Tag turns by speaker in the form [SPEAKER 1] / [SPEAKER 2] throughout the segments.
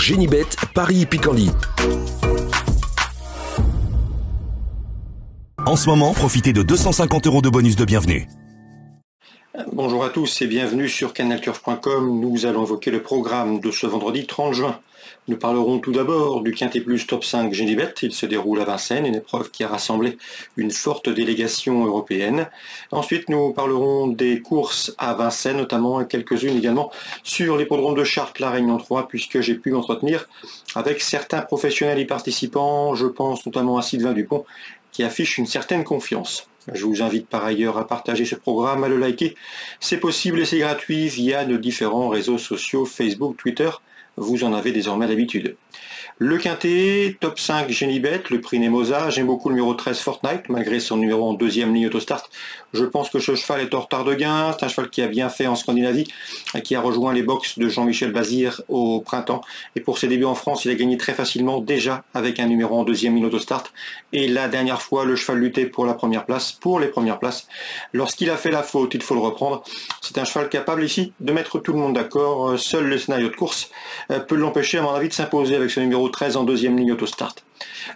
[SPEAKER 1] Génibet, Paris-Picanly. En ce moment, profitez de 250 € de bonus de bienvenue.
[SPEAKER 2] Bonjour à tous et bienvenue sur canalturf.com. Nous allons évoquer le programme de ce vendredi 30 juin. Nous parlerons tout d'abord du Quintet Plus Top 5 Génibet. Il se déroule à Vincennes, une épreuve qui a rassemblé une forte délégation européenne. Ensuite, nous parlerons des courses à Vincennes, notamment, et quelques-unes également sur l'hippodrome de Chartres, la Réunion 3, puisque j'ai pu m'entretenir avec certains professionnels y participants. Je pense notamment à Sylvain Dupont, qui affiche une certaine confiance. Je vous invite par ailleurs à partager ce programme, à le liker. C'est possible et c'est gratuit via nos différents réseaux sociaux, Facebook, Twitter. Vous en avez désormais l'habitude. Le Quintet, top 5 Génibet, le prix Nemosa. J'aime beaucoup le numéro 13 Fortnite, malgré son numéro en deuxième ligne autostart. Je pense que ce cheval est en retard de gain. C'est un cheval qui a bien fait en Scandinavie, qui a rejoint les box de Jean-Michel Bazir au printemps. Et pour ses débuts en France, il a gagné très facilement déjà avec un numéro en deuxième ligne autostart. Et la dernière fois, le cheval luttait pour la première place, pour les premières places. Lorsqu'il a fait la faute, il faut le reprendre. C'est un cheval capable ici de mettre tout le monde d'accord. Seul le scénario de course peut l'empêcher, à mon avis, de s'imposer avec ce numéro 13 en deuxième ligne autostart.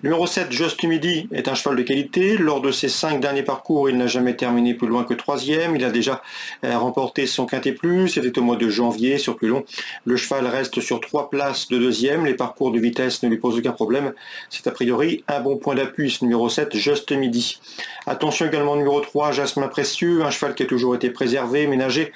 [SPEAKER 2] Numéro 7, Just Midi, est un cheval de qualité. Lors de ses 5 derniers parcours, il n'a jamais terminé plus loin que 3e. Il a déjà remporté son Quintet Plus. C'était au mois de janvier, sur plus long. Le cheval reste sur 3 places de 2e. Les parcours de vitesse ne lui posent aucun problème. C'est a priori un bon point d'appui, ce numéro 7, Just Midi. Attention également numéro 3, Jasmin Précieux, un cheval qui a toujours été préservé, ménagé,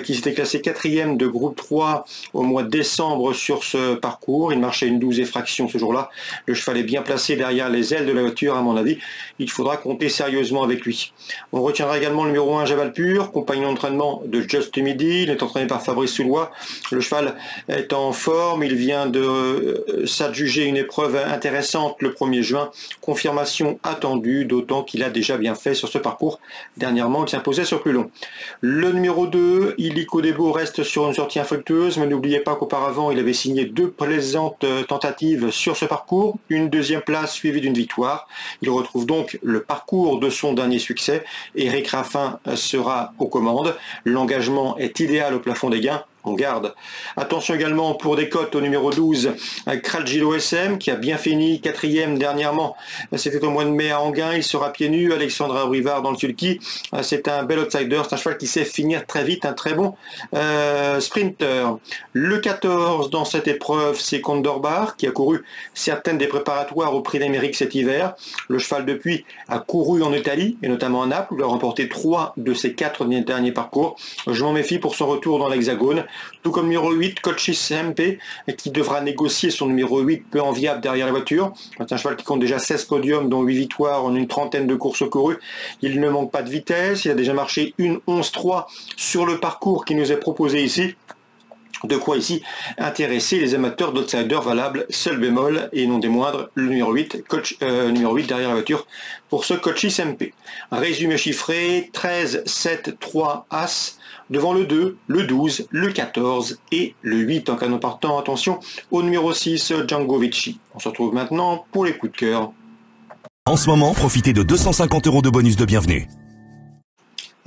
[SPEAKER 2] qui s'était classé 4e de groupe 3 au mois de décembre sur ce parcours. Il marchait une 12 et fraction ce jour-là. Le cheval est bien placé derrière les ailes de la voiture, à mon avis. Il faudra compter sérieusement avec lui. On retiendra également le numéro 1, Jabalpur, compagnon d'entraînement de Just Midi. Il est entraîné par Fabrice Soulois. Le cheval est en forme. Il vient de s'adjuger une épreuve intéressante le 1er juin. Confirmation attendue, d'autant qu'il a déjà bien fait sur ce parcours. Dernièrement, il s'imposait sur plus long. Le numéro 2, Illico Debo, reste sur une sortie infructueuse, mais n'oubliez pas qu'auparavant, il avait signé 2 plaisantes tentatives sur ce parcours. Une deuxième place suivie d'une victoire. Il retrouve donc le parcours de son dernier succès. Éric Raffin sera aux commandes. L'engagement est idéal au plafond des gains. On garde. Attention également pour des cotes au numéro 12, Kralgilo SM, qui a bien fini 4e dernièrement. C'était au mois de mai à Anguin. Il sera pieds nus. Alexandra Brivard dans le sulky. C'est un bel outsider. C'est un cheval qui sait finir très vite. Un très bon sprinter. Le 14 dans cette épreuve, c'est Condorbar, qui a couru certaines des préparatoires au Prix d'Amérique cet hiver. Le cheval, depuis, a couru en Italie, et notamment à Naples, où il a remporté 3 de ses 4 derniers parcours. Je m'en méfie pour son retour dans l'Hexagone. Tout comme numéro 8, Cochis MP, qui devra négocier son numéro 8 peu enviable derrière la voiture. C'est un cheval qui compte déjà 16 podiums, dont 8 victoires en une trentaine de courses courues. Il ne manque pas de vitesse. Il a déjà marché une 11-3 sur le parcours qui nous est proposé ici. De quoi ici intéresser les amateurs d'outsiders valables, seul bémol et non des moindres, le numéro 8, numéro 8 derrière la voiture pour ce Cochis MP. Un résumé chiffré, 13, 7, 3, As, devant le 2, le 12, le 14 et le 8 en canon partant. Attention au numéro 6, Django Vici. On se retrouve maintenant pour les coups de cœur.
[SPEAKER 1] En ce moment, profitez de 250 € de bonus de bienvenue.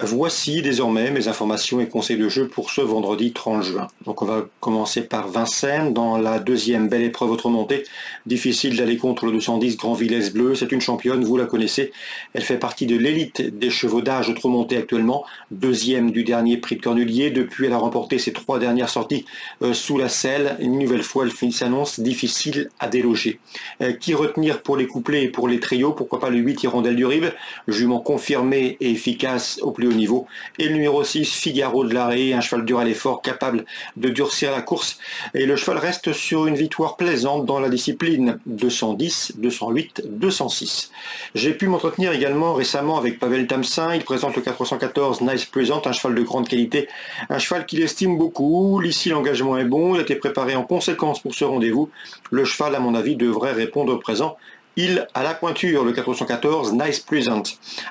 [SPEAKER 2] Voici désormais mes informations et conseils de jeu pour ce vendredi 30 juin. Donc on va commencer par Vincennes, dans la deuxième belle épreuve autre montée. Difficile d'aller contre le 210 Grand Villesse Bleu, c'est une championne, vous la connaissez. Elle fait partie de l'élite des chevaux d'âge autre montée actuellement, deuxième du dernier prix de Cornulier. Depuis, elle a remporté ses 3 dernières sorties sous la selle. Une nouvelle fois, elle s'annonce difficile à déloger. Qui retenir pour les couplets et pour les trios? Pourquoi pas le 8 Hirondelle du Rive, jument confirmé et efficace au plus haut niveau, et le numéro 6 Figaro de l'Arrêt, un cheval dur à l'effort capable de durcir la course, et le cheval reste sur une victoire plaisante dans la discipline 210, 208, 206. J'ai pu m'entretenir également récemment avec Pavel Tamsin. Il présente le 414 Nice Present, un cheval de grande qualité, un cheval qu'il estime beaucoup. Ici l'engagement est bon, il a été préparé en conséquence pour ce rendez-vous. Le cheval, à mon avis, devrait répondre présent Il à la pointure, le 414, Nice Present.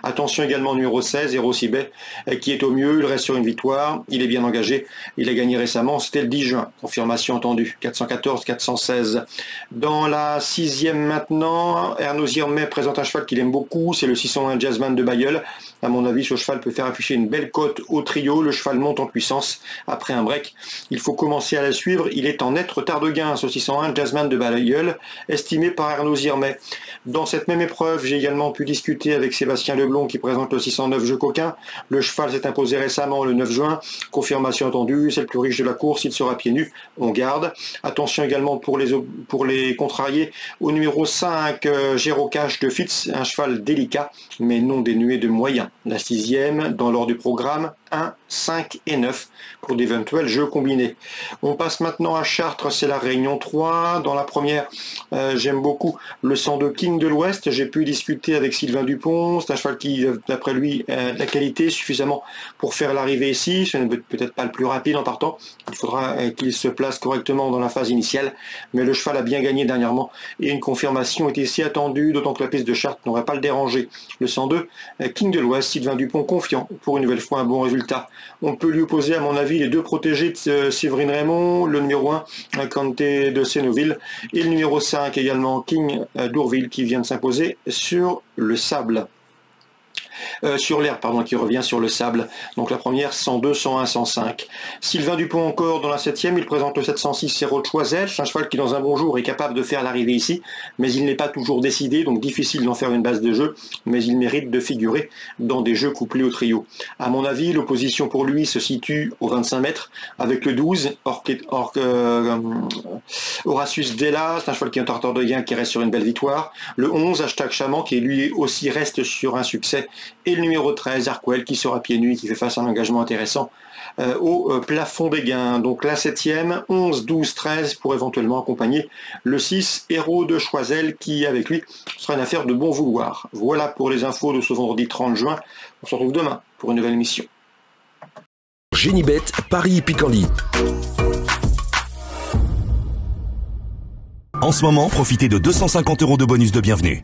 [SPEAKER 2] Attention également numéro 16, Hero Sibet, qui est au mieux, il reste sur une victoire, il est bien engagé, il a gagné récemment, c'était le 10 juin, confirmation entendue, 414, 416. Dans la 6e maintenant, Ernaud Zirmet présente un cheval qu'il aime beaucoup, c'est le 601 Jazzman de Bayeul. À mon avis, ce cheval peut faire afficher une belle cote au trio, le cheval monte en puissance après un break. Il faut commencer à la suivre, il est en net retard de gain, ce 601 Jazzman de Bayeul, estimé par Ernaud Zirmet. Dans cette même épreuve, j'ai également pu discuter avec Sébastien Leblond qui présente le 609 Jeu Coquin. Le cheval s'est imposé récemment le 9 juin, confirmation attendue, c'est le plus riche de la course, il sera pieds nus, on garde. Attention également pour les contrariés, au numéro 5, Géro Cash de Fitz, un cheval délicat, mais non dénué de moyens. La 6e, dans l'ordre du programme, 1, 5 et 9 pour d'éventuels jeux combinés. On passe maintenant à Chartres, c'est la Réunion 3. Dans la première, j'aime beaucoup le 102 King de l'Ouest. J'ai pu discuter avec Sylvain Dupont. C'est un cheval qui, d'après lui, a de la qualité suffisamment pour faire l'arrivée ici. Ce n'est peut-être pas le plus rapide en partant. Il faudra qu'il se place correctement dans la phase initiale. Mais le cheval a bien gagné dernièrement et une confirmation est ici attendue, d'autant que la piste de Chartres n'aurait pas le déranger. Le 102 King de l'Ouest, Sylvain Dupont confiant pour une nouvelle fois un bon résultat. On peut lui opposer, à mon avis, les deux protégés de Séverine Raymond, le numéro 1, Kanté de Sénoville, et le numéro 5 également, King d'Ourville, qui vient de s'imposer sur le sable. Sur l'herbe, pardon, qui revient sur le sable. Donc la première, 102, 101, 105. Sylvain Dupont encore dans la 7e, il présente le 706 Héros de Choiseul, un cheval qui dans un bon jour est capable de faire l'arrivée ici, mais il n'est pas toujours décidé, donc difficile d'en faire une base de jeu, mais il mérite de figurer dans des jeux couplés au trio. À mon avis, l'opposition pour lui se situe aux 25 mètres, avec le 12, Horatius Della, c'est un cheval qui est un tartare de gain qui reste sur une belle victoire, le 11, Hashtag Chaman, qui lui aussi reste sur un succès, et le numéro 13, Arkwell, qui sera pieds nus, qui fait face à un engagement intéressant au plafond des gains. Donc la 7e, 11, 12, 13 pour éventuellement accompagner le 6, Héros de Choiseul, qui avec lui sera une affaire de bon vouloir. Voilà pour les infos de ce vendredi 30 juin. On se retrouve demain pour une nouvelle émission.
[SPEAKER 1] Génibet, Paris Picardie. En ce moment, profitez de 250 € de bonus de bienvenue.